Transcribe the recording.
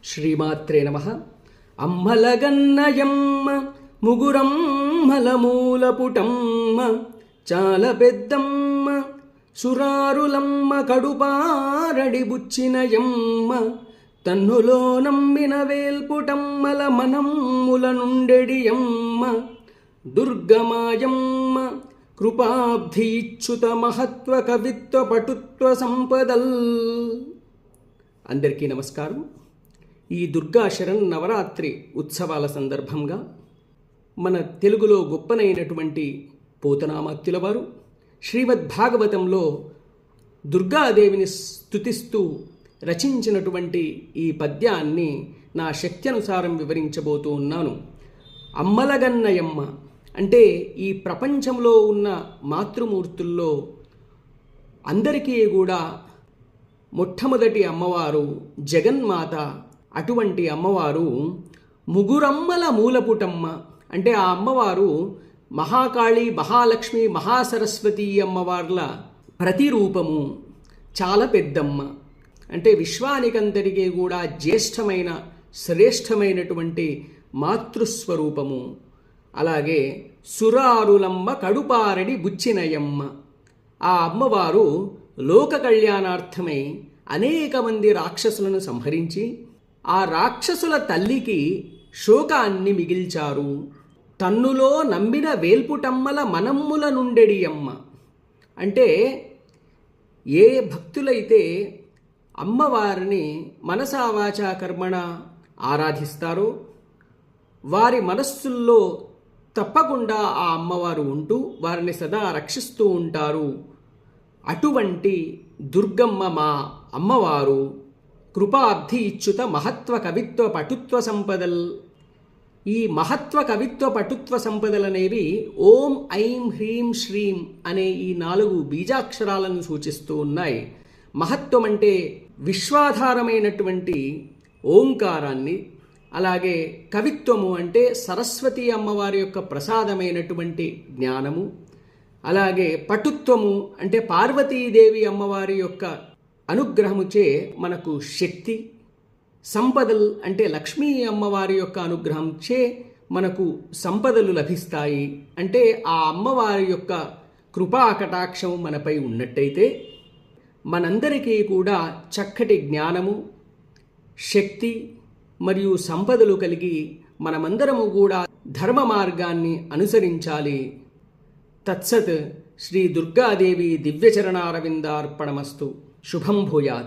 శ్రీమాత్రే నమః. అమ్మలగన్నయమ్మ ముగురమ్మలమూలపుటమ్మ చాల పెద్దమ్మ సురారులమ్మ కడుపారడి బుచ్చినయమ్మ తన్నులో నమ్మిన వేల్పుటమ్మల మనమ్ముల నుండెడియమ్మ దుర్గమాయమ్మ కృపాబ్ధి ఇచ్చుత మహత్వ కవిత్వ పటుత్వ సంపదల్. అందరికీ నమస్కారం. ఈ దుర్గా శరణ్ నవరాత్రి ఉత్సవాల సందర్భంగా మన తెలుగులో గొప్పనైనటువంటి పోతనామాత్యుల వారు శ్రీమద్భాగవతంలో దుర్గాదేవిని స్తుతిస్తూ రచించినటువంటి ఈ పద్యాన్ని నా శక్తి అనుసారం వివరించబోతూ ఉన్నాను. అమ్మలగన్నయమ్మ అంటే ఈ ప్రపంచంలో ఉన్న మాతృమూర్తుల్లో అందరికీ కూడా మొట్టమొదటి అమ్మవారు జగన్మాత. అటువంటి అమ్మవారు ముగురమ్మల మూలపుటమ్మ అంటే ఆ అమ్మవారు మహాకాళి, మహాలక్ష్మి, మహాసరస్వతి అమ్మవార్ల ప్రతిరూపము. చాలా పెద్దమ్మ అంటే విశ్వానికంతటికీ కూడా జ్యేష్ఠమైన శ్రేష్టమైనటువంటి మాతృస్వరూపము. అలాగే సురారులమ్మ కడుపారడి బుచ్చినయమ్మ, ఆ అమ్మవారు లోక కళ్యాణార్థమై అనేక మంది రాక్షసులను సంహరించి ఆ రాక్షసుల తల్లికి శోకాన్ని మిగిల్చారు. తన్నులో నమ్మిన వేల్పుటమ్మల మనమ్ముల నుండెడియమ్మ అంటే ఏ భక్తులైతే అమ్మవారిని మనసా వాచా కర్మణ ఆరాధిస్తారో వారి మనస్సుల్లో తప్పకుండా ఆ అమ్మవారు ఉంటూ వారిని సదా రక్షిస్తూ ఉంటారు. అటువంటి దుర్గమ్మ మా అమ్మవారు కృపాబ్ధి ఇచ్చుత మహత్వ కవిత్వ పటుత్వ సంపదల్. ఈ మహత్వ కవిత్వ పటుత్వ సంపదలనేవి ఓం ఐం హ్రీం శ్రీం అనే ఈ 4 బీజాక్షరాలను సూచిస్తూ ఉన్నాయి. మహత్వం అంటే విశ్వాధారమైనటువంటి ఓంకారాన్ని, అలాగే కవిత్వము అంటే సరస్వతి అమ్మవారి యొక్క ప్రసాదమైనటువంటి జ్ఞానము, అలాగే పటుత్వము అంటే పార్వతీదేవి అమ్మవారి యొక్క అనుగ్రహముచే మనకు శక్తి, సంపదలు అంటే లక్ష్మీ అమ్మవారి యొక్క అనుగ్రహంచే మనకు సంపదలు లభిస్తాయి. అంటే ఆ అమ్మవారి యొక్క కృపా కటాక్షం మనపై ఉన్నట్టయితే మనందరికీ కూడా చక్కటి జ్ఞానము, శక్తి మరియు సంపదలు కలిగి మనమందరము కూడా ధర్మ మార్గాన్ని అనుసరించాలి. తత్సత్. శ్రీ దుర్గాదేవి దివ్యచరణారవిందార్పణమస్తు. శుభం భూయాత్.